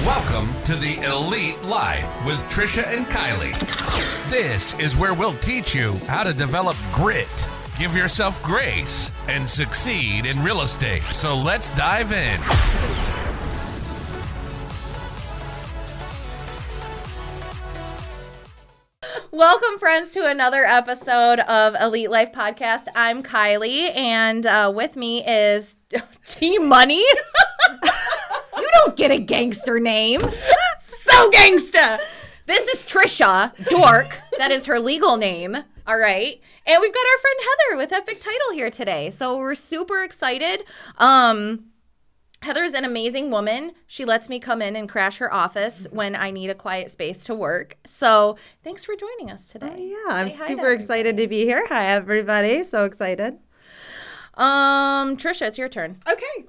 Welcome to the Elite Life with Trisha and Kylie. This is where we'll teach you how to develop grit, give yourself grace, and succeed in real estate. So let's dive in. Welcome, friends, to another episode of Elite Life Podcast. I'm Kylie, and with me is Team Money. You don't get a gangster name. So gangsta. This is Trisha Dork. That is her legal name. All right. And we've got our friend Heather with Epic Title here today. So we're super excited. Heather's an amazing woman. She lets me come in and crash her office when I need a quiet space to work. So thanks for joining us today. Oh, yeah, I'm super excited to be here. Hi, everybody. So excited. Trisha, it's your turn. Okay.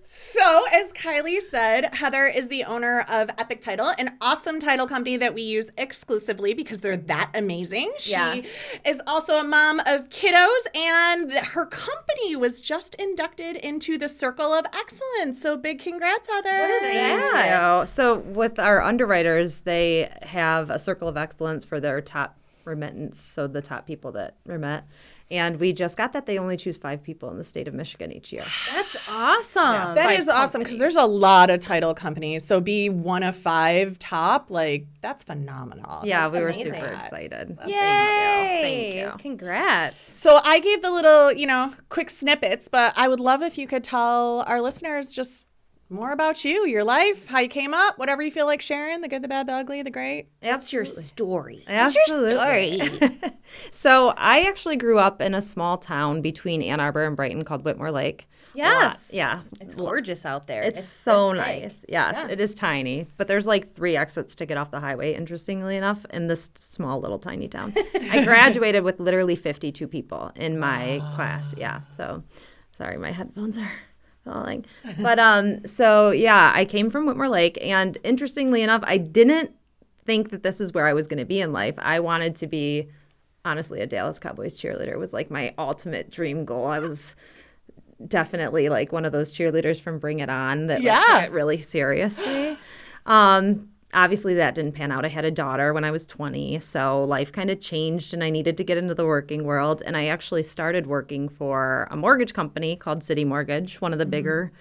So, as Kylie said, Heather is the owner of Epic Title, an awesome title company that we use exclusively because they're that amazing. She is also a mom of kiddos, and her company was just inducted into the Circle of Excellence. So, big congrats, Heather. What is that? Thank you. So with our underwriters, they have a Circle of Excellence for their top remittance, so the top people that remit. And we just got that they only choose 5 people in the state of Michigan each year. That's awesome. Yeah. That is awesome because there's a lot of title companies. So be one of 5 top, like that's phenomenal. Yeah, That's we were amazing. super excited. Yay. Thank you. Congrats. So I gave the little, quick snippets, but I would love if you could tell our listeners just more about you, your life, how you came up, whatever you feel like sharing, the good, the bad, the ugly, the great. What's your story? Absolutely. What's your story? So I actually grew up in a small town between Ann Arbor and Brighton called Whitmore Lake. Yes. Yeah. It's gorgeous out there. It's so this big. nice. Yes, It is tiny. But there's like 3 exits to get off the highway, interestingly enough, in this small little tiny town. I graduated with literally 52 people in my class. Yeah. So sorry, my headphones are falling. But I came from Whitmore Lake. And interestingly enough, I didn't think that this is where I was going to be in life. I wanted to be, honestly, a Dallas Cowboys cheerleader. It was like my ultimate dream goal. I was definitely like one of those cheerleaders from Bring It On that took it really seriously. Obviously, that didn't pan out. I had a daughter when I was 20, so life kind of changed, and I needed to get into the working world. And I actually started working for a mortgage company called City Mortgage, one of the bigger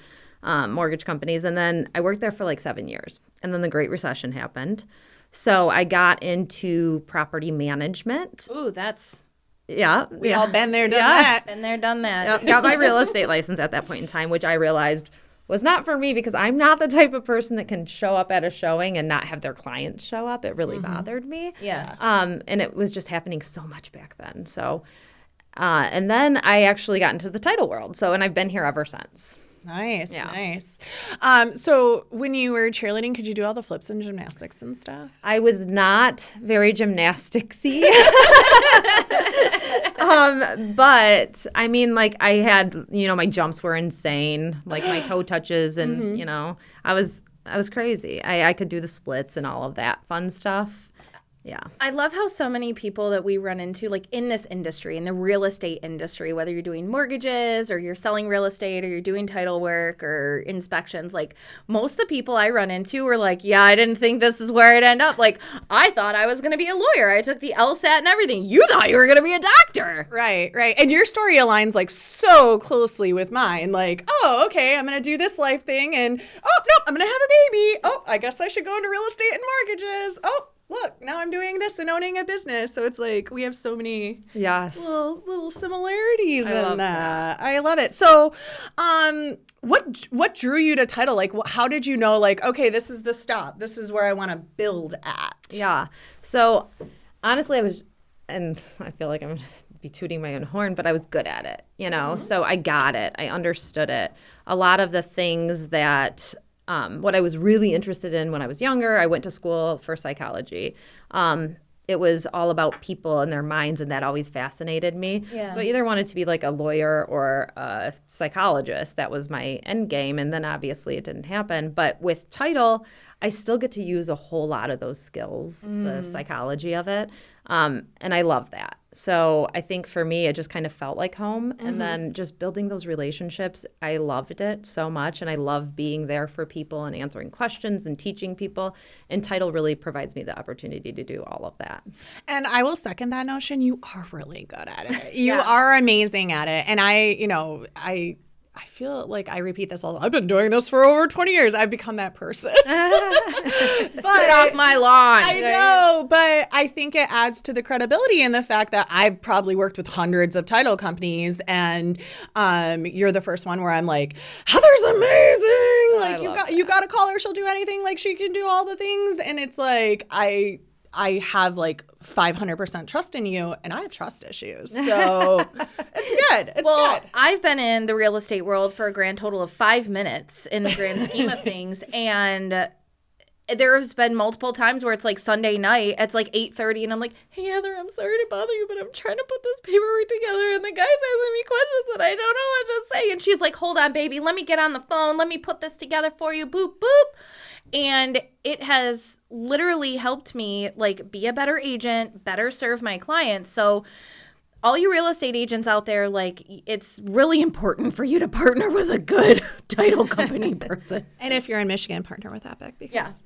mortgage companies. And then I worked there for like 7 years. And then the Great Recession happened. So I got into property management. Ooh, that's... Yeah. We all been there, done that. Been there, done that. Yep, got my real estate license at that point in time, which I realized was not for me because I'm not the type of person that can show up at a showing and not have their clients show up. It really bothered me. Yeah. And it was just happening so much back then. So, and then I actually got into the title world. So, and I've been here ever since. Nice, Yeah. nice. So when you were cheerleading, could you do all the flips and gymnastics and stuff? I was not very gymnasticsy. But I mean, like I had, my jumps were insane, like my toe touches and, I was crazy. I could do the splits and all of that fun stuff. Yeah. I love how so many people that we run into, like in this industry, in the real estate industry, whether you're doing mortgages or you're selling real estate or you're doing title work or inspections, like most of the people I run into are like, yeah, I didn't think this is where I'd end up. Like, I thought I was going to be a lawyer. I took the LSAT and everything. You thought you were going to be a doctor. Right, right. And your story aligns like so closely with mine. Like, oh, okay, I'm going to do this life thing. And, oh, nope, I'm going to have a baby. Oh, I guess I should go into real estate and mortgages. Oh, look, now I'm doing this and owning a business. So it's like we have so many little similarities in that. I love it. So what drew you to title? Like, how did you know, like, okay, this is the stop. This is where I want to build at? Yeah. So honestly, and I feel like I'm going to be tooting my own horn, but I was good at it, So I got it. I understood it. A lot of the things that what I was really interested in when I was younger, I went to school for psychology. It was all about people and their minds, and that always fascinated me. Yeah. So I either wanted to be like a lawyer or a psychologist. That was my end game, and then obviously it didn't happen. But with title, I still get to use a whole lot of those skills, the psychology of it. And I love that. So I think for me, it just kind of felt like home. And then just building those relationships, I loved it so much. And I love being there for people and answering questions and teaching people. And title really provides me the opportunity to do all of that. And I will second that notion. You are really good at it. You are amazing at it. And I feel like I repeat this all. I've been doing this for over 20 years. I've become that person. But Get off my lawn. I know, but I think it adds to the credibility in the fact that I've probably worked with hundreds of title companies, and you're the first one where I'm like, Heather's amazing. Like you got to call her. She'll do anything. Like she can do all the things. And it's like I have like 500% trust in you, and I have trust issues. So it's good. It's good. I've been in the real estate world for a grand total of 5 minutes in the grand scheme of things. And there's been multiple times where it's like Sunday night, it's like 8:30, and I'm like, hey, Heather, I'm sorry to bother you, but I'm trying to put this paperwork together, and the guy's asking me questions, and I don't know what to say. And she's like, hold on, baby, let me get on the phone. Let me put this together for you. Boop, boop. And it has literally helped me like be a better agent, better serve my clients. So all you real estate agents out there, like it's really important for you to partner with a good title company person. And if you're in Michigan, partner with Epic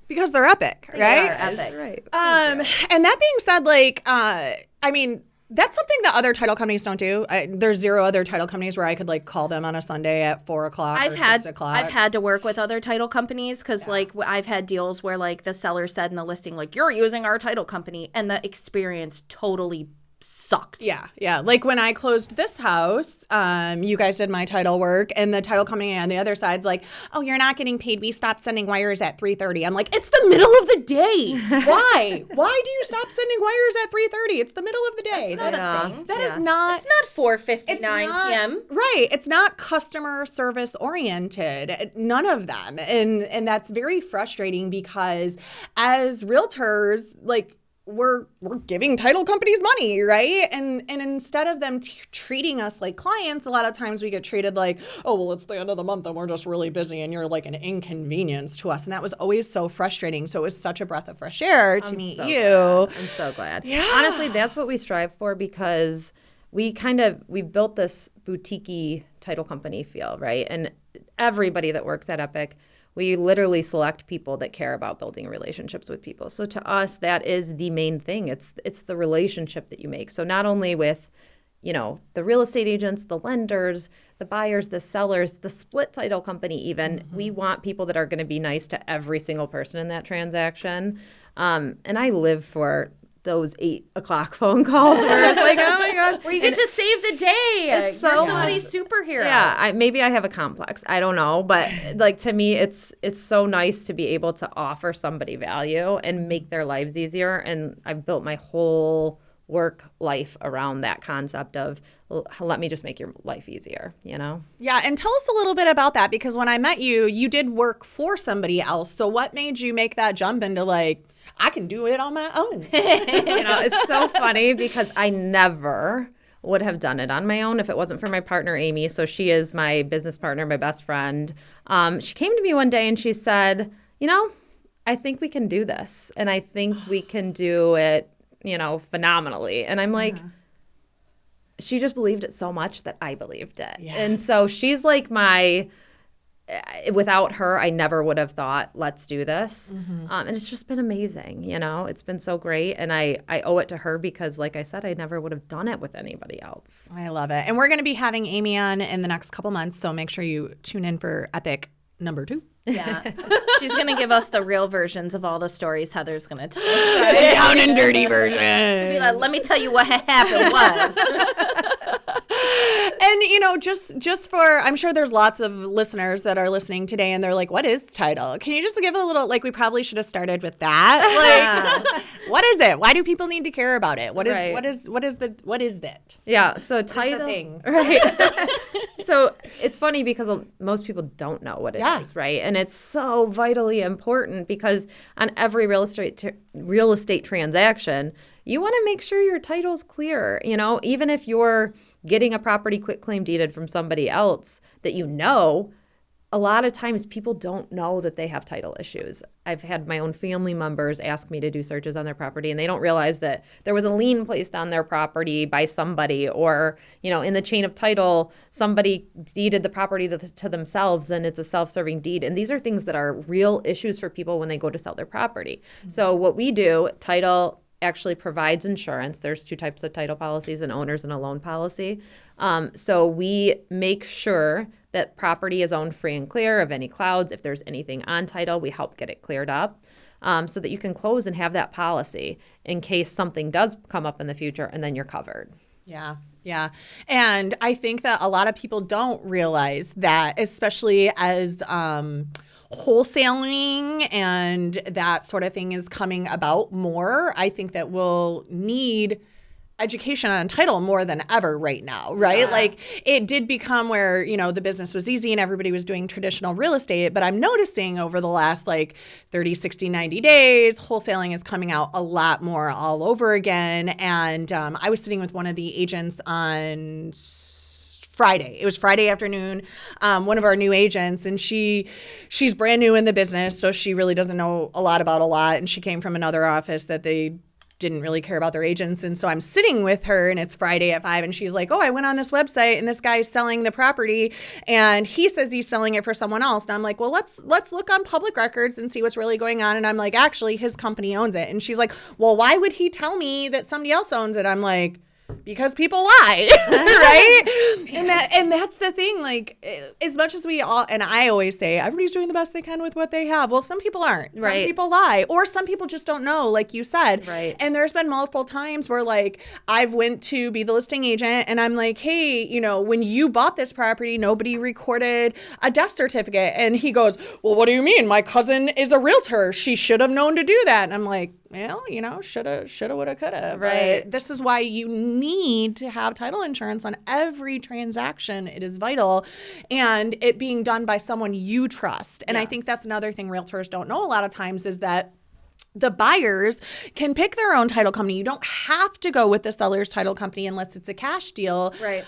because they're epic, right? They are epic. Right. And that being said, like, I mean, that's something that other title companies don't do. There's zero other title companies where I could like call them on a Sunday at 4 o'clock or 6 o'clock. I've had to work with other title companies because like I've had deals where like the seller said in the listing, like, you're using our title company, and the experience totally sucked. Yeah. Like when I closed this house, you guys did my title work, and the title company on the other side's like, oh, you're not getting paid. We stopped sending wires at 3:30. I'm like, it's the middle of the day. Why? Why do you stop sending wires at 3:30? It's the middle of the day. That's not a thing. That is not. It's not 4:59 p.m. Right. It's not customer service oriented. None of them. And that's very frustrating because as realtors, like, we're giving title companies money, right? And instead of them treating us like clients, a lot of times we get treated like, oh, well, it's the end of the month and we're just really busy and you're like an inconvenience to us. And that was always so frustrating. So it was such a breath of fresh air to meet you. I'm so glad. Yeah. Honestly, that's what we strive for, because we built this boutique-y title company feel, right? And everybody that works at Epic, we literally select people that care about building relationships with people. So to us, that is the main thing. It's the relationship that you make. So not only with, the real estate agents, the lenders, the buyers, the sellers, the split title company even, we want people that are going to be nice to every single person in that transaction. And I live for those 8 o'clock phone calls where it's like, oh my gosh. Where you get to save the day. It's so You're somebody's superhero. Yeah, maybe I have a complex. I don't know. But like to me, it's so nice to be able to offer somebody value and make their lives easier. And I've built my whole work life around that concept of let me just make your life easier, Yeah, and tell us a little bit about that, because when I met you, you did work for somebody else. So what made you make that jump into like, I can do it on my own? It's so funny because I never would have done it on my own if it wasn't for my partner, Amy. So she is my business partner, my best friend. She came to me one day and she said, I think we can do this. And I think we can do it, phenomenally. And I'm like, she just believed it so much that I believed it. Yeah. And so she's like without her, I never would have thought, let's do this. And it's just been amazing. It's been so great. And I owe it to her because, like I said, I never would have done it with anybody else. I love it. And we're going to be having Amy on in the next couple months. So make sure you tune in for Epic number 2. Yeah. She's going to give us the real versions of all the stories Heather's going to tell us. The down and dirty version. She'll be like, let me tell you what happened was. And, just for, I'm sure there's lots of listeners that are listening today and they're like, what is title? Can you just give a little, like, we probably should have started with that. Like, what is it? Why do people need to care about it? What is that? Yeah. So title. Thing? Right. So it's funny because most people don't know what it is, right? And it's so vitally important because on every real estate transaction, you want to make sure your title's clear. Even if you're getting a property quitclaim deeded from somebody else that a lot of times people don't know that they have title issues. I've had my own family members ask me to do searches on their property, and they don't realize that there was a lien placed on their property by somebody, or, in the chain of title, somebody deeded the property to themselves, and it's a self-serving deed. And these are things that are real issues for people when they go to sell their property. Mm-hmm. So what we do, title actually provides insurance. There's 2 types of title policies, an owner's and a loan policy. So we make sure that property is owned free and clear of any clouds. If there's anything on title, we help get it cleared up so that you can close and have that policy in case something does come up in the future, and then you're covered. Yeah. Yeah. And I think that a lot of people don't realize that, especially as wholesaling and that sort of thing is coming about more. I think that we'll need education on title more than ever right now, right? Yes. Like it did become where, the business was easy and everybody was doing traditional real estate. But I'm noticing over the last 30, 60, 90 days, wholesaling is coming out a lot more all over again. And I was sitting with one of the agents on Friday. It was Friday afternoon, one of our new agents, and she's brand new in the business, so she really doesn't know a lot about a lot. And she came from another office that they didn't really care about their agents. And so I'm sitting with her, and it's Friday at 5, and she's like, oh, I went on this website and this guy's selling the property and he says he's selling it for someone else. And I'm like, well, let's look on public records and see what's really going on. And I'm like, actually, his company owns it. And she's like, well, why would he tell me that somebody else owns it? I'm like, because people lie, right? And that's the thing. As much as we all, and I always say, everybody's doing the best they can with what they have. Well, some people aren't. Some people lie, or some people just don't know, like you said. Right. And there's been multiple times where I've went to be the listing agent, and I'm like, hey, when you bought this property, nobody recorded a death certificate. And he goes, well, what do you mean? My cousin is a realtor. She should have known to do that. And I'm like, well, shoulda, woulda, coulda. Right. But this is why you need to have title insurance on every transaction. It is vital. And it being done by someone you trust. And I think that's another thing realtors don't know a lot of times is that the buyers can pick their own title company. You don't have to go with the seller's title company unless it's a cash deal. Right.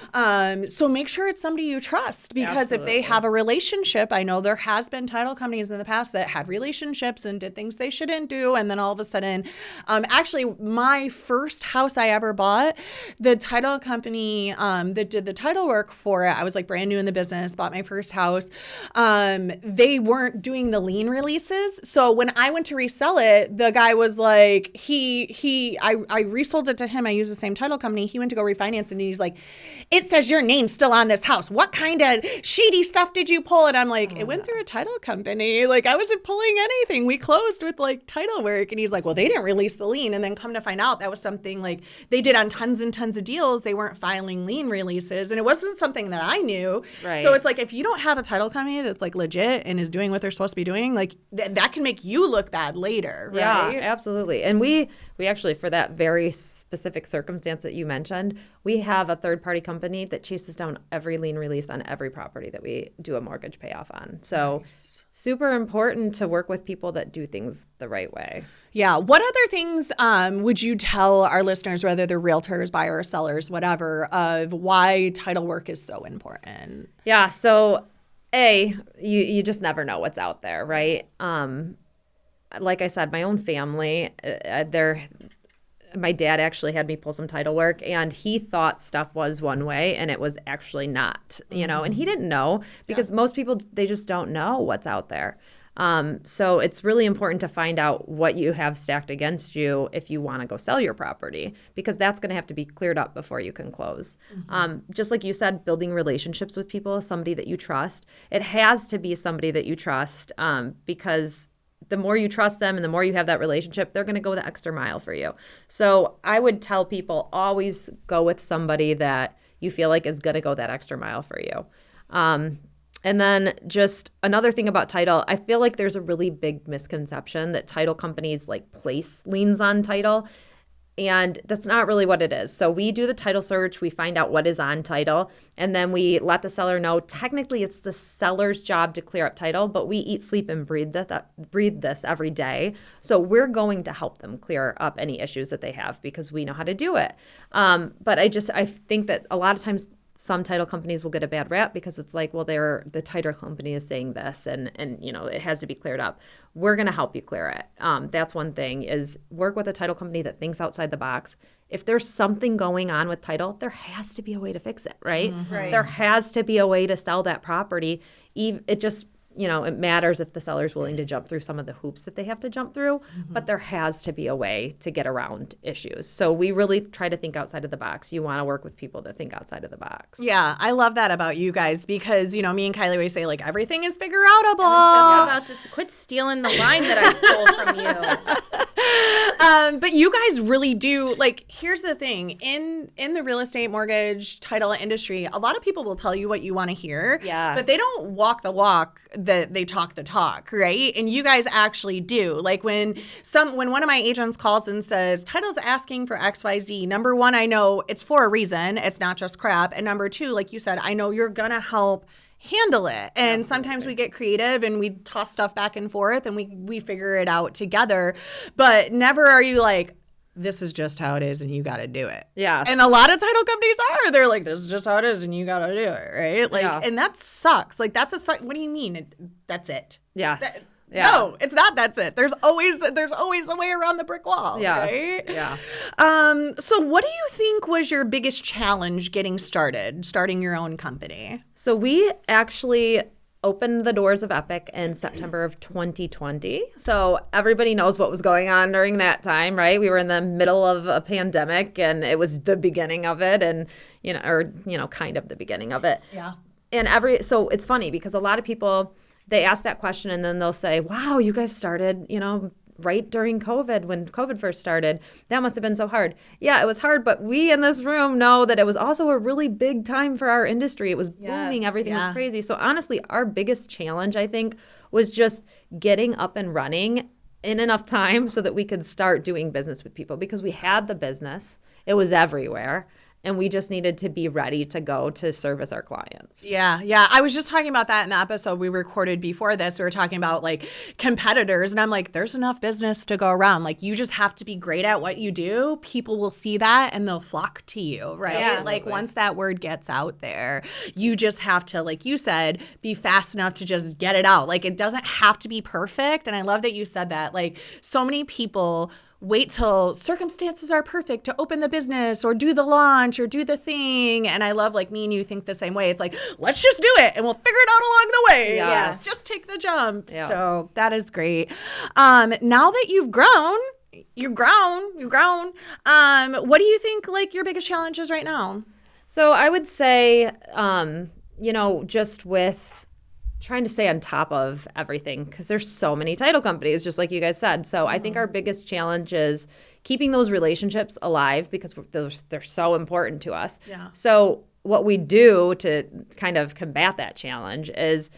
So make sure it's somebody you trust, because if they have a relationship, I know there has been title companies in the past that had relationships and did things they shouldn't do. And then all of a sudden, actually my first house I ever bought, the title company that did the title work for it, I was brand new in the business, bought my first house. They weren't doing the lien releases. So when I went to resell it, the guy was like, I resold it to him. I used the same title company. He went to go refinance, and he's like, it says your name's still on this house. What kind of shady stuff did you pull? And I'm like, it went through a title company. I wasn't pulling anything. We closed with title work. And he's like, well, they didn't release the lien. And then come to find out that was something they did on tons and tons of deals. They weren't filing lien releases. And it wasn't something that I knew. Right. So it's if you don't have a title company that's legit and is doing what they're supposed to be doing, that can make you look bad later. Right? Yeah, absolutely. And we actually, for that very specific circumstance that you mentioned, we have a third-party company that chases down every lien release on every property that we do a mortgage payoff on. So super important to work with people that do things the right way. Yeah. What other things would you tell our listeners, whether they're realtors, buyers, sellers, whatever, of why title work is so important? Yeah. So you just never know what's out there, right? Like I said, my own family, my dad actually had me pull some title work, and he thought stuff was one way and it was actually not, and he didn't know, because most people, they just don't know what's out there. So it's really important to find out what you have stacked against you if you want to go sell your property, because that's going to have to be cleared up before you can close. Just like you said, building relationships with people, somebody that you trust. It has to be somebody that you trust, because the more you trust them and the more you have that relationship, they're going to go the extra mile for you. So I would tell people, always go with somebody that you feel like is going to go that extra mile for you. And then just another thing about title, I feel like there's a really big misconception that title companies place liens on title. And that's not really what it is. So we do the title search, we find out what is on title, and then we let the seller know technically it's the seller's job to clear up title, but we eat, sleep, and breathe this every day. So we're going to help them clear up any issues that they have because we know how to do it. But I think that a lot of times some title companies will get a bad rap because it's like, well, the title company is saying this and it has to be cleared up. We're going to help you clear it. That's one thing, is work with a title company that thinks outside the box. If there's something going on with title, there has to be a way to fix it, right? Right. There has to be a way to sell that property. It just, it matters if the seller's willing to jump through some of the hoops that they have to jump through, but there has to be a way to get around issues. So we really try to think outside of the box. You want to work with people that think outside of the box. Yeah, I love that about you guys because, me and Kylie always say, like, everything is figure outable. I was just about to quit stealing the line that I stole from you. But you guys really do, like, here's the thing. In the real estate, mortgage, title industry, a lot of people will tell you what you want to hear. Yeah. But they don't walk the walk, that they talk the talk, right? And you guys actually do. Like when one of my agents calls and says, title's asking for XYZ, number one, I know it's for a reason. It's not just crap. And number two, like you said, I know you're going to help handle it. And sometimes we get creative and we toss stuff back and forth and we figure it out together. But never are you like, this is just how it is and you got to do it. Yeah. And a lot of title companies are. They're like, this is just how it is and you got to do it, right? Like, Yeah. and that sucks. Like, what do you mean? That's it. Yes. Yeah. No, it's not. That's it. There's always a way around the brick wall, Yes. right? Yeah. So what do you think was your biggest challenge starting your own company? So we actually opened the doors of Epic in September of 2020. So everybody knows what was going on during that time, right? We were in the middle of a pandemic and it was the beginning of it and, kind of the beginning of it. Yeah. And so it's funny because a lot of people, they ask that question and then they'll say, wow, you guys started, right during COVID, when COVID first started. That must have been so hard. Yeah, it was hard, but we in this room know that it was also a really big time for our industry. It was booming. Everything was crazy. So honestly, our biggest challenge, I think, was just getting up and running in enough time so that we could start doing business with people because we had the business. It was everywhere. And we just needed to be ready to go to service our clients. Yeah. I was just talking about that in the episode we recorded before this. We were talking about like competitors, and I'm like, there's enough business to go around. Like, you just have to be great at what you do. People will see that and they'll flock to you, right? Yeah, like once that word gets out there, you just have to, like you said, be fast enough to just get it out. Like, it doesn't have to be perfect. And I love that you said that. Like, so many people wait till circumstances are perfect to open the business or do the launch or do the thing. And I love, like, me and you think the same way. It's like, let's just do it and we'll figure it out along the way. Yes. Just take the jump. Yeah. So that is great. Now that you've grown, what do you think, like, your biggest challenge is right now? So I would say, just with trying to stay on top of everything because there's so many title companies, just like you guys said. So I think our biggest challenge is keeping those relationships alive because they're so important to us. Yeah. So what we do to kind of combat that challenge is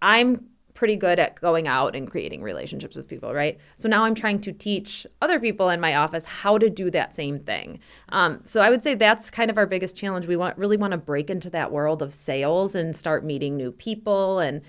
I'm pretty good at going out and creating relationships with people, right? So now I'm trying to teach other people in my office how to do that same thing. So I would say that's kind of our biggest challenge. We really want to break into that world of sales and start meeting new people, and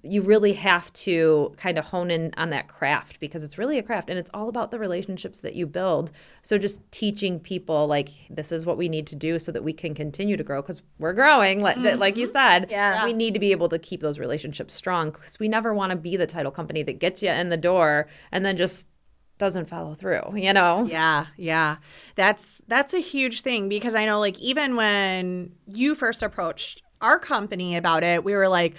you really have to kind of hone in on that craft because it's really a craft and it's all about the relationships that you build. So just teaching people, like, this is what we need to do so that we can continue to grow because we're growing, like you said. Yeah. We need to be able to keep those relationships strong because we never want to be the title company that gets you in the door and then just doesn't follow through, Yeah. That's a huge thing because I know, like, even when you first approached our company about it, we were like,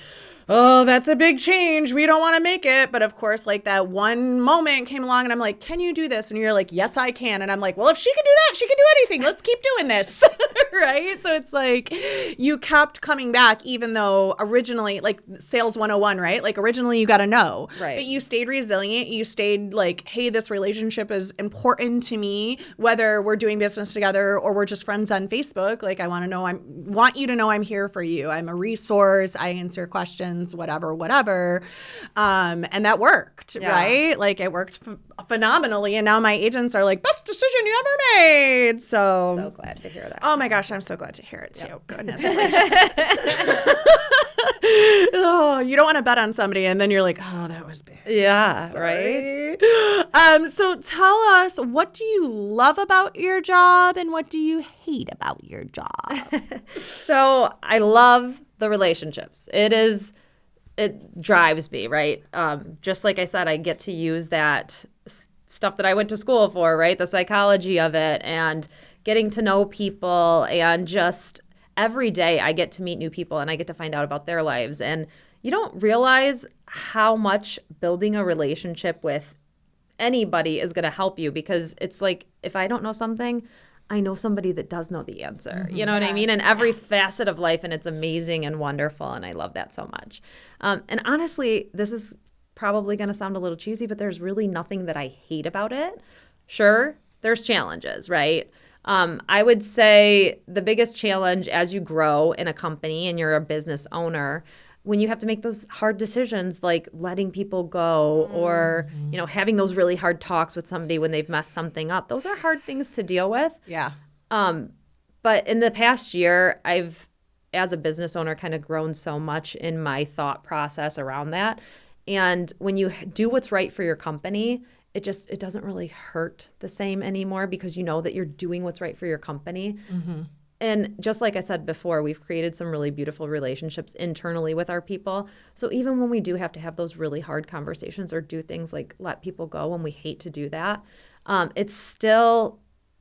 oh, that's a big change. We don't want to make it. But of course, like, that one moment came along and I'm like, can you do this? And you're like, yes, I can. And I'm like, well, if she can do that, she can do anything. Let's keep doing this. Right? So it's like you kept coming back, even though originally, like, sales 101, right? Like, originally you got to know. Right. But you stayed resilient. You stayed like, hey, this relationship is important to me, whether we're doing business together or we're just friends on Facebook. Like, I want you to know I'm here for you. I'm a resource. I answer questions, whatever. And that worked, right? Like, it worked phenomenally. And now my agents are like, best decision you ever made. So glad to hear that. Oh my gosh, I'm so glad to hear it too. Goodness. Oh, you don't want to bet on somebody and then you're like, oh, that was bad. Yeah, Sorry. right? So tell us, what do you love about your job and what do you hate about your job? So I love the relationships. It drives me, right? Just like I said, I get to use that stuff that I went to school for, right? The psychology of it and getting to know people, and just every day I get to meet new people and I get to find out about their lives. And you don't realize how much building a relationship with anybody is going to help you, because it's like, if I don't know something, I know somebody that does know the answer. You know what I mean? In every facet of life, and it's amazing and wonderful, and I love that so much. And honestly, this is probably going to sound a little cheesy, but there's really nothing that I hate about it. Sure, there's challenges, right? I would say the biggest challenge as you grow in a company and you're a business owner, when you have to make those hard decisions, like letting people go or, having those really hard talks with somebody when they've messed something up, those are hard things to deal with. Yeah. But in the past year, I've, as a business owner, kind of grown so much in my thought process around that. And when you do what's right for your company, it doesn't really hurt the same anymore, because you know that you're doing what's right for your company. Mm-hmm. And just like I said before, we've created some really beautiful relationships internally with our people. So even when we do have to have those really hard conversations or do things like let people go when we hate to do that,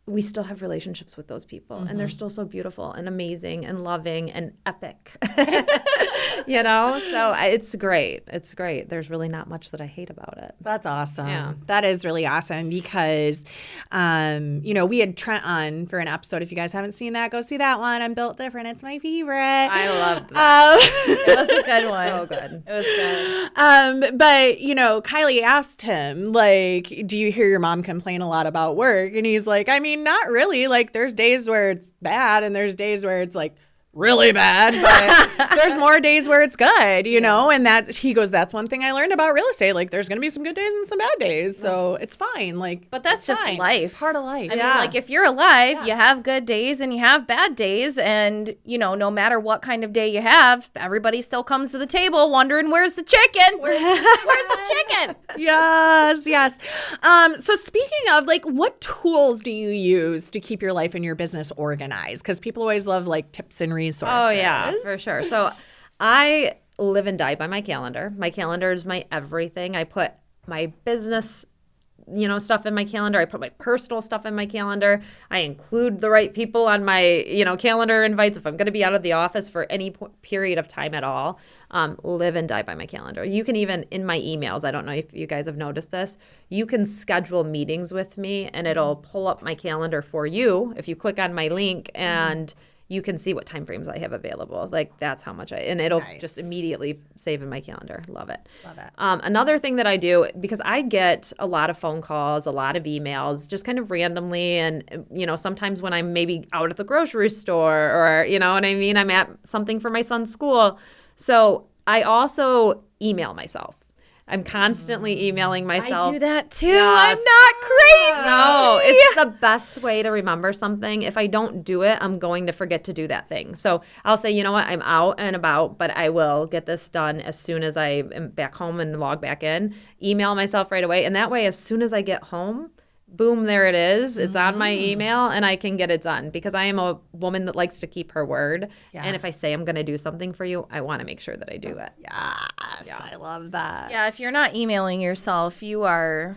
we still have relationships with those people, and they're still so beautiful and amazing and loving and epic, so it's great. It's great. There's really not much that I hate about it. That's awesome. Yeah. That is really awesome, because, we had Trent on for an episode. If you guys haven't seen that, go see that one. I'm Built Different. It's my favorite. I loved that. It was a good one. So good. It was good. But, Kylie asked him, like, do you hear your mom complain a lot about work? And he's like, I mean, not really. Like, there's days where it's bad and there's days where it's like really bad, but there's more days where it's good, and he goes, that's one thing I learned about real estate. Like, there's going to be some good days and some bad days. So it's fine. Like, but that's just fine. life. It's part of life. I mean, like, if you're alive, you have good days and you have bad days. And, no matter what kind of day you have, everybody still comes to the table wondering, where's the chicken? Where's the chicken? Yes. So speaking of, like, what tools do you use to keep your life and your business organized? Because people always love, like, tips and resources. Oh, yeah, for sure. So I live and die by my calendar. My calendar is my everything. I put my business, stuff in my calendar. I put my personal stuff in my calendar. I include the right people on my, calendar invites if I'm going to be out of the office for any period of time at all. Live and die by my calendar. You can even, in my emails, I don't know if you guys have noticed this, you can schedule meetings with me and it'll pull up my calendar for you if you click on my link, and you can see what time frames I have available. Like, that's how much and it'll just immediately save in my calendar. Love it. Another thing that I do, because I get a lot of phone calls, a lot of emails, just kind of randomly. And, sometimes when I'm maybe out at the grocery store or, what I mean, I'm at something for my son's school. So I also email myself. I'm constantly emailing myself. I do that too. Yes. I'm not crazy. No, it's the best way to remember something. If I don't do it, I'm going to forget to do that thing. So I'll say, you know what, I'm out and about, but I will get this done as soon as I am back home and log back in. Email myself right away. And that way, as soon as I get home, boom, there it is. It's on my email and I can get it done, because I am a woman that likes to keep her word. Yeah. And if I say I'm going to do something for you, I want to make sure that I do it. Yes, I love that. Yeah, if you're not emailing yourself, you are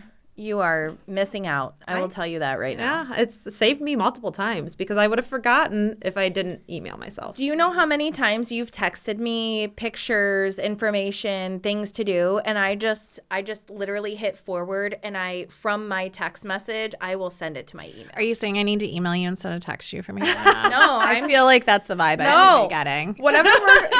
missing out. I will tell you that right now. Yeah, it's saved me multiple times, because I would have forgotten if I didn't email myself. Do you know how many times you've texted me pictures, information, things to do, and I just literally hit forward, and from my text message, I will send it to my email. Are you saying I need to email you instead of text you from here? No, I feel like that's the vibe I should be getting. Whatever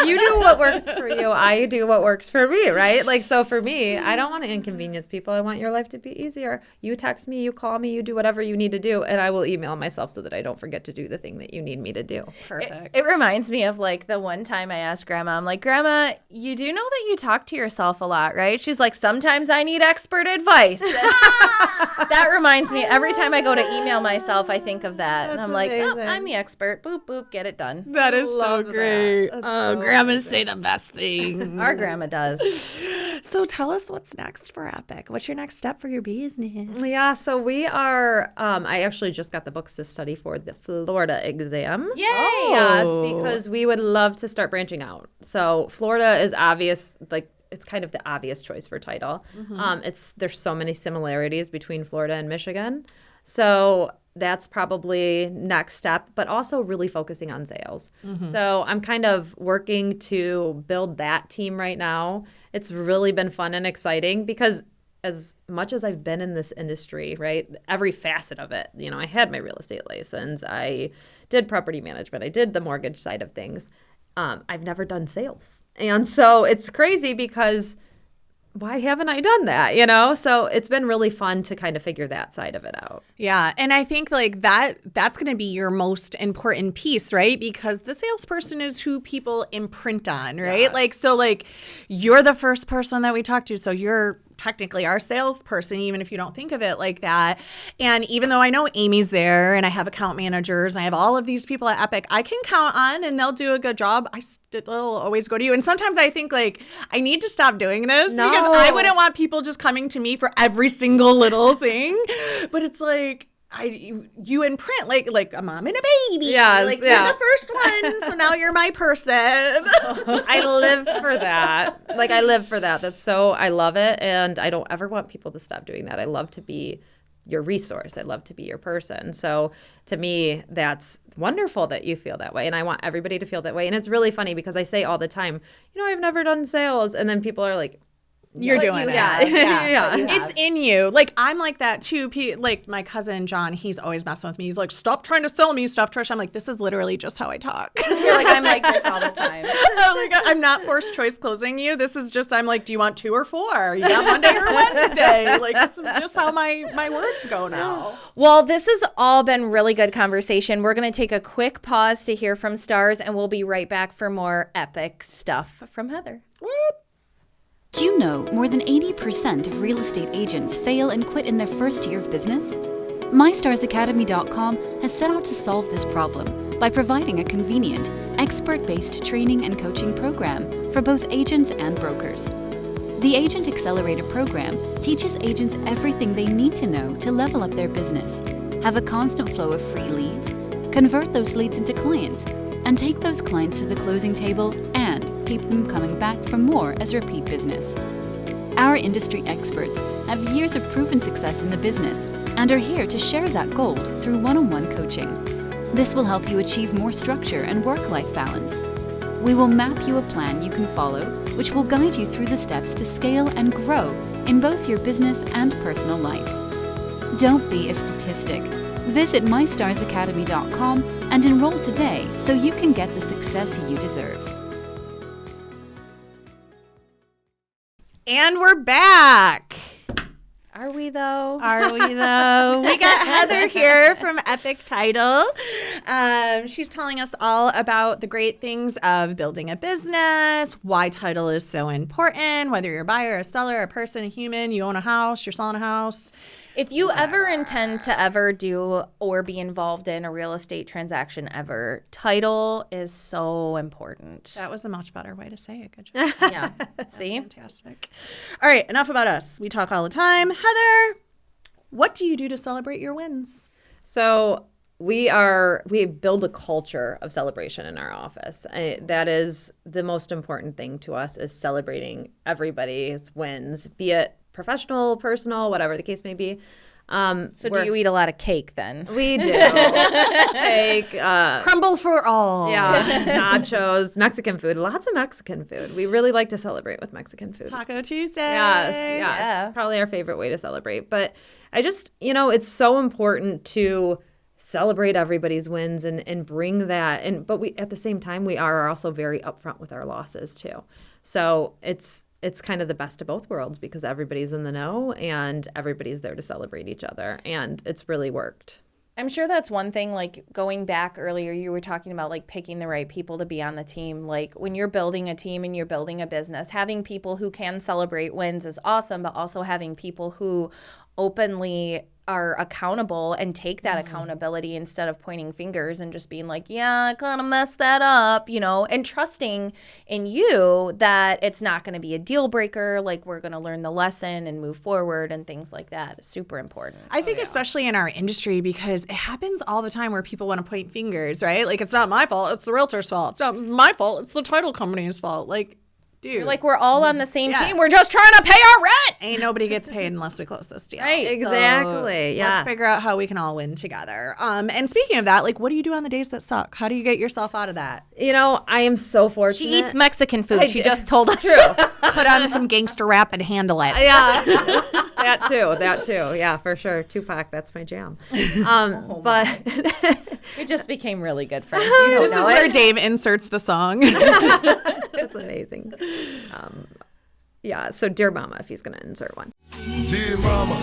you do what works for you, I do what works for me, right? Like, so for me, I don't want to inconvenience people. I want your life to be easy. easier. You text me, you call me, you do whatever you need to do, and I will email myself so that I don't forget to do the thing that you need me to do. Perfect. It reminds me of like the one time I asked Grandma, I'm like, Grandma, you do know that you talk to yourself a lot, right? She's like, sometimes I need expert advice. That reminds me, every time I go to email myself, I think of that. And I'm like, oh, amazing. I'm the expert. Boop, boop, get it done. That is so Love that. great. That's Oh, so grandmas amazing. say the best thing. Our grandma does. So tell us what's next for Epic. What's your next step for your business? Yeah, so we are, I actually just got the books to study for the Florida exam. Yay! Yes, because we would love to start branching out. So Florida is obvious, like it's kind of the obvious choice for title. There's so many similarities between Florida and Michigan. So that's probably next step, but also really focusing on sales. So I'm kind of working to build that team right now. It's really been fun and exciting because as much as I've been in this industry, right, every facet of it, you know, I had my real estate license, I did property management, I did the mortgage side of things. I've never done sales. And so it's crazy because why haven't I done that, you know? So it's been really fun to kind of figure that side of it out. Yeah, and I think like that's going to be your most important piece, right? Because the salesperson is who people imprint on, right? Yes. Like so like you're the first person that we talk to, so you're technically our salesperson, even if you don't think of it like that. And even though I know Amy's there and I have account managers and I have all of these people at Epic I can count on and they'll do a good job, I still always go to you. And sometimes I think like I need to stop doing this because I wouldn't want people just coming to me for every single little thing. But it's like you imprint like a mom and a baby. Yes, like yeah. you're the first one, so now you're my person. I live for that. Like I live for that. I love it. And I don't ever want people to stop doing that. I love to be your resource. I love to be your person. So to me, that's wonderful that you feel that way. And I want everybody to feel that way. And it's really funny because I say all the time, you know, I've never done sales. And then people are like, You're But doing you it. have. Yeah. You have. It's in you. Like, I'm like that too. Like, my cousin John, he's always messing with me. He's like, stop trying to sell me stuff, Trish. I'm like, this is literally just how I talk. You're like, I'm like this all the time. Oh my God, I'm not forced choice closing you. This is just, I'm like, do you want 2 or 4? You got Monday or Wednesday? Like, this is just how my words go now. Well, this has all been really good conversation. We're going to take a quick pause to hear from stars, and we'll be right back for more epic stuff from Heather. Do you know more than 80% of real estate agents fail and quit in their first year of business? MyStarsAcademy.com has set out to solve this problem by providing a convenient, expert-based training and coaching program for both agents and brokers. The Agent Accelerator program teaches agents everything they need to know to level up their business, have a constant flow of free leads, convert those leads into clients, and take those clients to the closing table and keep them coming back for more as repeat business. Our industry experts have years of proven success in the business and are here to share that gold through one-on-one coaching. This will help you achieve more structure and work-life balance. We will map you a plan you can follow, which will guide you through the steps to scale and grow in both your business and personal life. Don't be a statistic. Visit MyStarsAcademy.com and enroll today so you can get the success you deserve. And we're back. Are we though? Are we though? We got Heather here from Epic Title. She's telling us all about the great things of building a business, why title is so important, whether you're a buyer, a seller, a person, a human, you own a house, you're selling a house. If you ever intend to ever do or be involved in a real estate transaction ever, title is so important. That was a much better way to say it. Good job. Yeah. See? Fantastic. All right, enough about us. We talk all the time. Heather, what do you do to celebrate your wins? So we build a culture of celebration in our office. That is the most important thing to us, is celebrating everybody's wins, be it professional, personal, whatever the case may be. So do you eat a lot of cake then? We do. Cake, Crumble for all. yeah, nachos, Mexican food, lots of Mexican food. We really like to celebrate with Mexican food. Taco Tuesday. Yes. Yeah. It's probably our favorite way to celebrate. But I just, it's so important to celebrate everybody's wins and bring that. But we, at the same time, we are also very upfront with our losses too. So it's kind of the best of both worlds because everybody's in the know and everybody's there to celebrate each other. And it's really worked. I'm sure that's one thing, like going back earlier, you were talking about like picking the right people to be on the team. Like when you're building a team and you're building a business, having people who can celebrate wins is awesome, but also having people who openly are accountable and take that accountability instead of pointing fingers and just being like, yeah, I kind of messed that up, you know, and trusting in you that it's not going to be a deal breaker. Like we're going to learn the lesson and move forward and things like that is super important. I think especially in our industry, because it happens all the time where people want to point fingers, right? Like, it's not my fault. It's the realtor's fault. It's not my fault. It's the title company's fault. Like, dude. Like we're all on the same team. We're just trying to pay our rent. Ain't nobody gets paid unless we close this deal. Right. Exactly. So let's figure out how we can all win together. And speaking of that, like, what do you do on the days that suck? How do you get yourself out of that? You know, I am so fortunate. She eats Mexican food. She just told us. True. Put on some gangster rap and handle it. Yeah, that too. Yeah, for sure. Tupac, that's my jam. But We just became really good friends. You don't This is know where it. Dave inserts the song. that's amazing. Yeah, so Dear Mama, if he's going to insert one. Dear mama,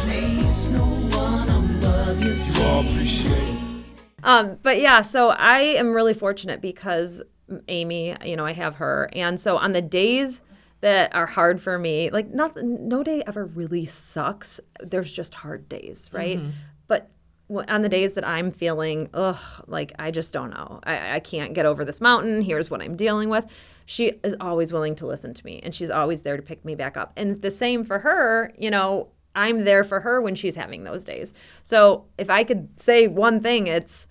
place no one above you. You all appreciate it. But yeah, so I am really fortunate because Amy, you know, I have her. And so on the days that are hard for me, like no day ever really sucks. There's just hard days, right? But on the days that I'm feeling, like I just don't know. I can't get over this mountain. Here's what I'm dealing with. She is always willing to listen to me, and she's always there to pick me back up. And the same for her, you know, I'm there for her when she's having those days. So if I could say one thing, it's,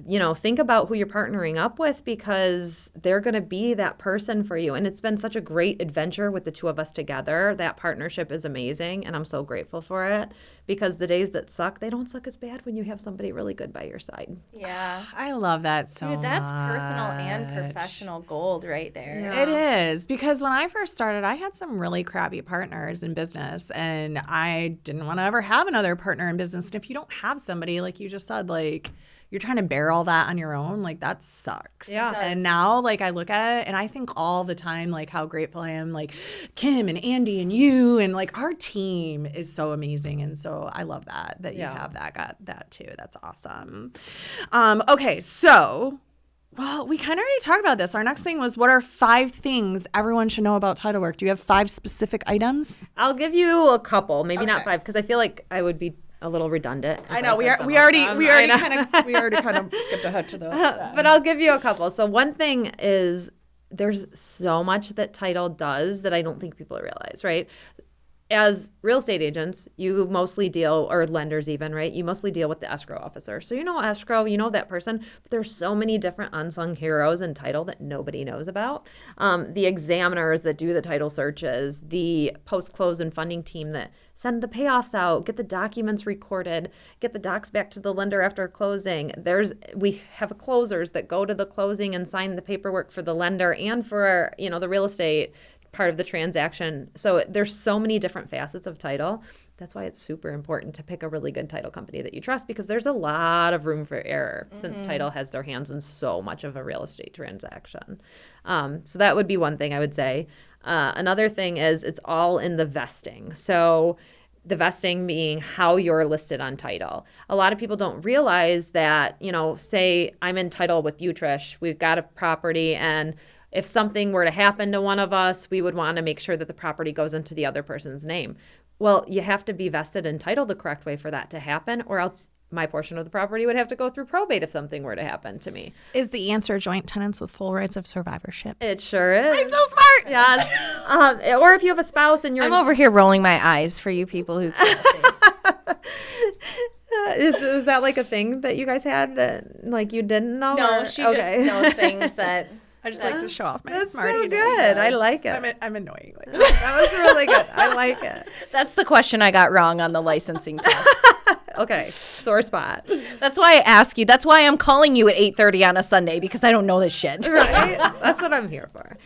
you know, think about who you're partnering up with because they're going to be that person for you. And it's been such a great adventure with the two of us together. That partnership is amazing, and I'm so grateful for it because the days that suck, they don't suck as bad when you have somebody really good by your side. Yeah. I love that so Dude, that's much. personal and professional gold right there. Yeah. It is, because when I first started, I had some really crappy partners in business, and I didn't want to ever have another partner in business. And if you don't have somebody, like you just said, like, you're trying to bear all that on your own, like that sucks. Yeah. And now, like, I look at it and I think all the time, like, how grateful I am, like Kim and Andy and you, and like our team is so amazing. And so I love that you have that too. That's awesome. Okay, so well, we kind of already talked about this. Our next thing was, what are 5 things everyone should know about title work? Do you have 5 specific items? I'll give you a couple, maybe not Okay. 5, because I feel like I would be a little redundant. if I know we said some already of them. we I already know. kind of skipped ahead to those. But I'll give you a couple. So one thing is there's so much that title does that I don't think people realize, right? As real estate agents, you mostly deal, or lenders even, right? You mostly deal with the escrow officer. So you know escrow, you know that person, but there's so many different unsung heroes in title that nobody knows about. The examiners that do the title searches, the post-close and funding team that send the payoffs out, get the documents recorded, get the docs back to the lender after closing. We have closers that go to the closing and sign the paperwork for the lender and for, you know, the real estate part of the transaction. So there's so many different facets of title. That's why it's super important to pick a really good title company that you trust, because there's a lot of room for error since title has their hands in so much of a real estate transaction. So that would be one thing I would say. Another thing is it's all in the vesting. So the vesting being how you're listed on title. A lot of people don't realize that, you know, say I'm in title with you, Trish, we've got a property, and if something were to happen to one of us, we would want to make sure that the property goes into the other person's name. Well, you have to be vested in title the correct way for that to happen, or else my portion of the property would have to go through probate if something were to happen to me. Is the answer joint tenants with full rights of survivorship? It sure is. I'm so smart. Yeah. Or if you have a spouse and you're I'm over here rolling my eyes for you people who can't see. Is that like a thing that you guys had that like you didn't know? No, or- she okay. just knows things that... I just like to show off my That's smarty. so good. I like it. I'm annoying. That was really good. I like it. That's the question I got wrong on the licensing test. Okay, sore spot. That's why I ask you. That's why I'm calling you at 8:30 on a Sunday, because I don't know this shit. Right? That's what I'm here for.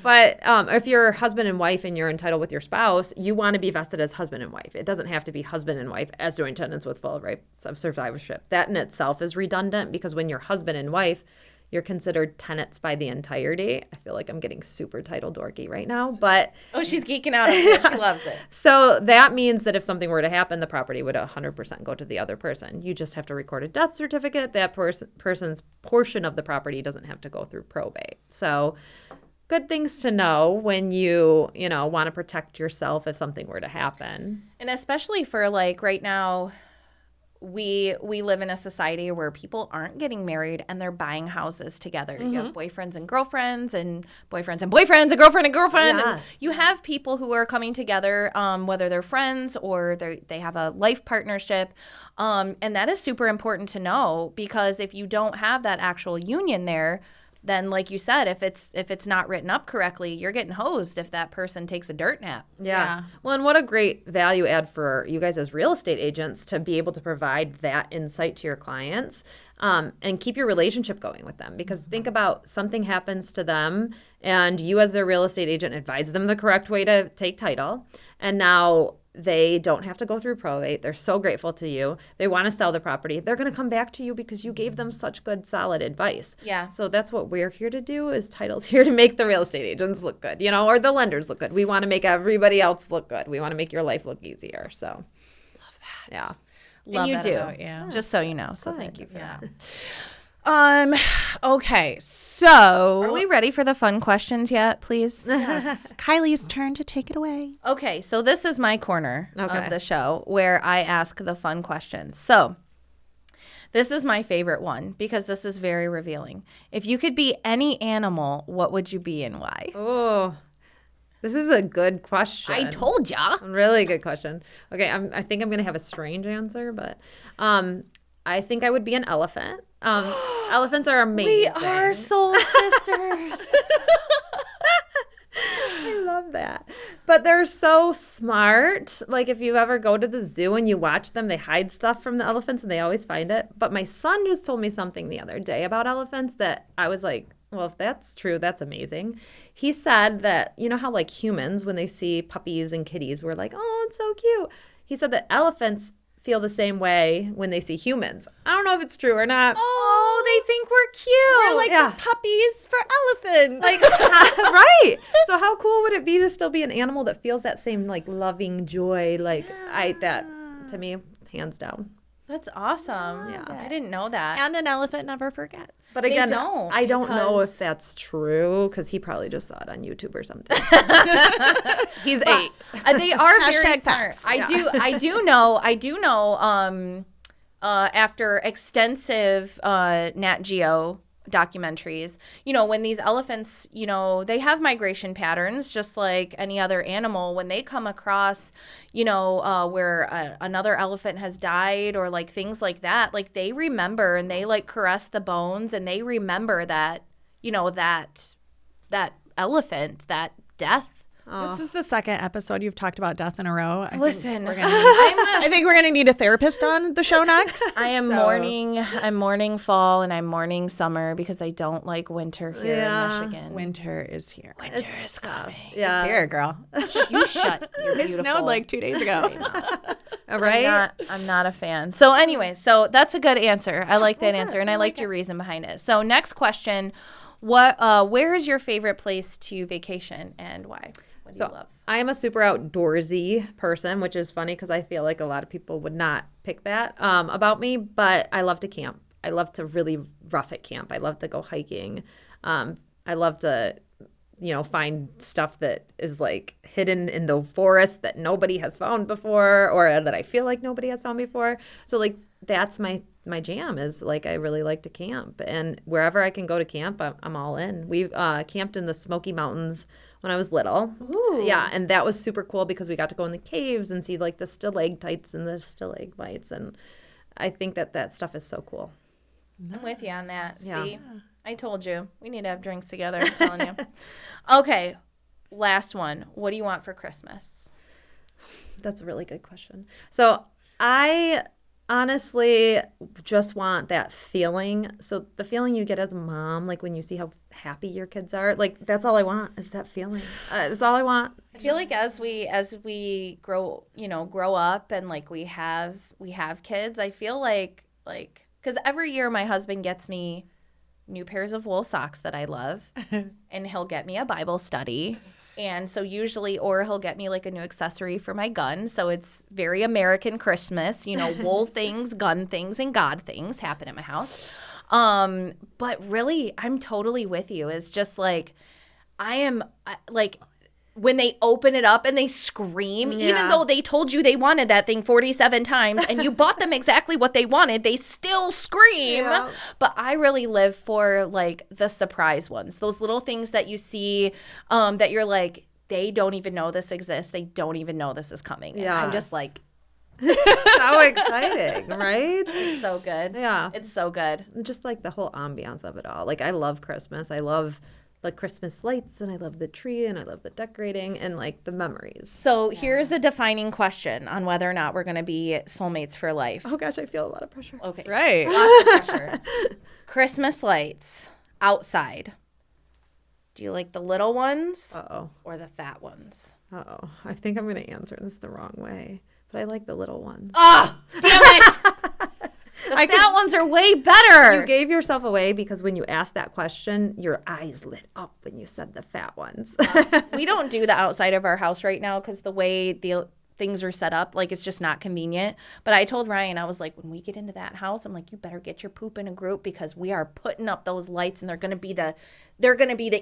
But if you're husband and wife and you're entitled with your spouse, you want to be vested as husband and wife. It doesn't have to be husband and wife as joint tenants with full rights of survivorship. That in itself is redundant, because when you're husband and wife, you're considered tenants by the entirety. I feel like I'm getting super title dorky right now, but Oh, she's geeking out over it. She loves it. so that means that if something were to happen, the property would 100% go to the other person. You just have to record a death certificate. That person's portion of the property doesn't have to go through probate. So good things to know when you want to protect yourself if something were to happen. And especially for like right now, we live in a society where people aren't getting married and they're buying houses together. You have boyfriends and girlfriends and boyfriends and boyfriends and girlfriend and girlfriend. Yes. And you have people who are coming together, whether they're friends or they have a life partnership. And that is super important to know, because if you don't have that actual union there, then like you said, if it's not written up correctly, you're getting hosed if that person takes a dirt nap. Yeah. Well, and what a great value add for you guys as real estate agents to be able to provide that insight to your clients and keep your relationship going with them. Because think about something happens to them and you as their real estate agent advise them the correct way to take title. And now they don't have to go through probate. They're so grateful to you. They want to sell the property. They're going to come back to you because you gave them such good, solid advice. Yeah. So that's what we're here to do, is title's here to make the real estate agents look good, or the lenders look good. We want to make everybody else look good. We want to make your life look easier. So love that. Yeah. And you that do. about you. Just so you know. So thank you for that. Okay, so Are we ready for the fun questions yet, please? yes, Kylie's turn to take it away. Okay, so this is my corner Okay. of the show where I ask the fun questions. So this is my favorite one because this is very revealing. If you could be any animal, what would you be and why? Oh, this is a good question. I told ya. Really good question. Okay, I think I'm going to have a strange answer, but I think I would be an elephant. Elephants are amazing. We are soul sisters. I love that. But they're so smart. Like if you ever go to the zoo and you watch them, they hide stuff from the elephants and they always find it. But my son just told me something the other day about elephants that I was like, well, if that's true, that's amazing. He said that, how like humans, when they see puppies and kitties, we're like, oh, it's so cute. He said that elephants feel the same way when they see humans. I don't know if it's true or not. Oh, they think we're cute. We're like the puppies for elephants. Like, right. So how cool would it be to still be an animal that feels that same like loving joy? Like that to me, hands down. That's awesome. Yeah. I didn't know that. And an elephant never forgets. But again, don't, I don't know because- if that's true because he probably just saw it on YouTube or something. He's 8. They are very Hashtag smart. facts. I do know. After extensive Nat Geo documentaries, when these elephants, they have migration patterns just like any other animal. When they come across, where another elephant has died or like things like that, like they remember and they like caress the bones and they remember that, that elephant, that death. This is the second episode you've talked about death in a row. Listen, I think we're gonna need a therapist on the show next. I'm mourning fall and I'm mourning summer because I don't like winter here in Michigan. Winter is here. Winter is coming. Yeah. It's here, girl. You shut your It beautiful. snowed like 2 days ago. Right? I'm not a fan. So anyway, so that's a good answer. I like that answer and I liked your reason behind it. So next question, where is your favorite place to vacation and why? What do you love? I am a super outdoorsy person, which is funny because I feel like a lot of people would not pick that about me, but I love to camp. I love to really rough it camp. I love to go hiking. I love to, find stuff that is like hidden in the forest that nobody has found before or that I feel like nobody has found before. So like that's my jam is like I really like to camp. And wherever I can go to camp, I'm all in. We've camped in the Smoky Mountains when I was little. Ooh. Yeah, and that was super cool because we got to go in the caves and see like the stalactites and the stalagmites, and I think that stuff is so cool. I'm with you on that. Yeah. See, I told you we need to have drinks together. I'm telling you. Okay, last one. What do you want for Christmas? That's a really good question. So I honestly just want that feeling. So the feeling you get as a mom, like when you see how happy your kids are, like that's all I want is that feeling. That's all I want. I feel like as we grow up and like we have kids, I feel like because every year my husband gets me new pairs of wool socks that I love, and he'll get me a Bible study. And so usually, or he'll get me like a new accessory for my gun. So it's very American Christmas, you know, wool things, gun things, and God things happen at my house. But really, I'm totally with you. It's just like, when they open it up and they scream, even though they told you they wanted that thing 47 times and you bought them exactly what they wanted, they still scream. Yeah. But I really live for like the surprise ones, those little things that you see that you're like, they don't even know this exists. They don't even know this is coming. And I'm just like, so exciting, right? It's so good. Yeah. It's so good. Just like the whole ambiance of it all. Like, I love Christmas. I love the Christmas lights, and I love the tree, and I love the decorating, and like the memories. So here's a defining question on whether or not we're going to be soulmates for life. Oh gosh, I feel a lot of pressure. Okay. Right. Lots of pressure. Christmas lights outside. Do you like the little ones or the fat ones? I think I'm going to answer this the wrong way, but I like the little ones. Oh, damn it. The fat ones are way better. You gave yourself away because when you asked that question, your eyes lit up when you said the fat ones. We don't do the outside of our house right now because the way the things are set up, like, it's just not convenient. But I told Ryan, I was like, when we get into that house, I'm like, you better get your poop in a group because we are putting up those lights, and they're going to be the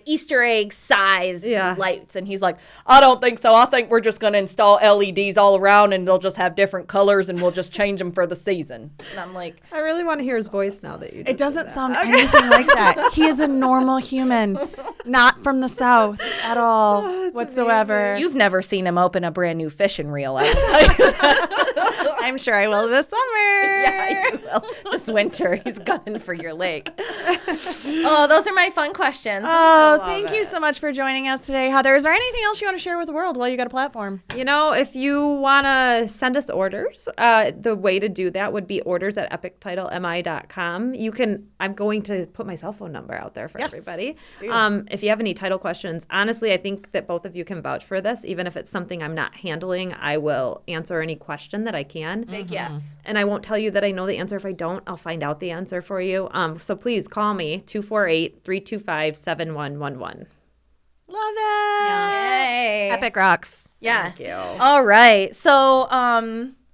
Easter egg size lights. And he's like, I don't think so. I think we're just going to install LEDs all around, and they'll just have different colors, and we'll just change them for the season. And I'm like, I really want to hear his voice now that you just It doesn't sound anything like that. He is a normal human, not from the South at all whatsoever. you've never seen him open a brand new fishing reel, I will tell you that. I'm sure I will this summer. Yeah, you will. This winter, he's gunning for your lake. Oh, those are my fun questions. Oh, thank you so much for joining us today, Heather. Is there anything else you want to share with the world while you got a platform? You know, if you want to send us orders, the way to do that would be orders@epictitlemI.com. I'm going to put my cell phone number out there for everybody. If you have any title questions, honestly, I think that both of you can vouch for this. Even if it's something I'm not handling, I will answer any question that I can. Big yes. And I won't tell you that I know the answer if I don't. I'll find out the answer for you. So please call me, 248-325-7111. Love it. Yay. Epic rocks. Yeah. Thank you. All right. So,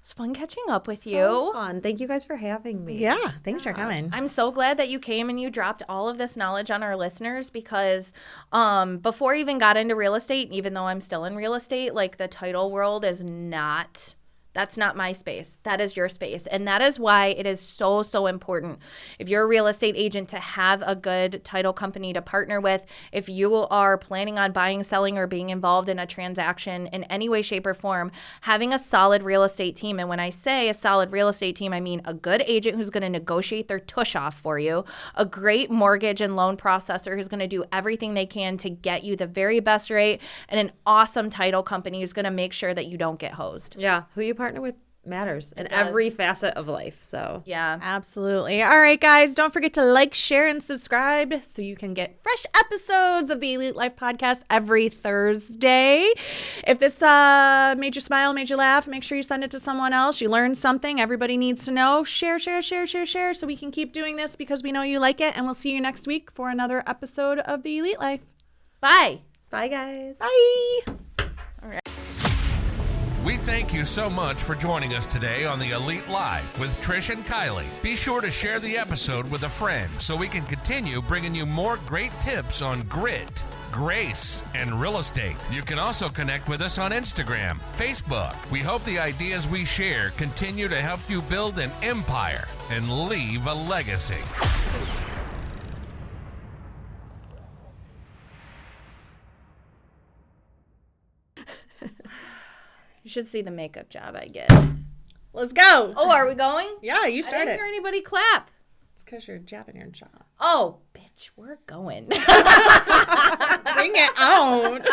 it's fun catching up with you. So fun. Thank you guys for having me. Yeah, thanks for coming. I'm so glad that you came and you dropped all of this knowledge on our listeners because before I even got into real estate, even though I'm still in real estate, like, the title world is not... That's not my space. That is your space. And that is why it is so, so important, if you're a real estate agent, to have a good title company to partner with. If you are planning on buying, selling, or being involved in a transaction in any way, shape, or form, having a solid real estate team. And when I say a solid real estate team, I mean a good agent who's going to negotiate their tush off for you, a great mortgage and loan processor who's going to do everything they can to get you the very best rate, and an awesome title company who's going to make sure that you don't get hosed. Yeah. Who you partner with matters in every facet of life. So yeah, absolutely. All right, guys, don't forget to like, share, and subscribe so you can get fresh episodes of the Elite Life podcast every Thursday. If this made you smile, made you laugh, make sure you send it to someone else. You learned something everybody needs to know. Share so we can keep doing this because we know you like it. And we'll see you next week for another episode of the Elite Life. Bye guys. Bye. We thank you so much for joining us today on the Elite Life with Trish and Kylie. Be sure to share the episode with a friend so we can continue bringing you more great tips on grit, grace, and real estate. You can also connect with us on Instagram, Facebook. We hope the ideas we share continue to help you build an empire and leave a legacy. You should see the makeup job I get. Let's go. Oh, are we going? Yeah, you I started. didn't hear anybody clap. It's because you're jabbing your jaw. Oh, bitch, we're going. Bring it on.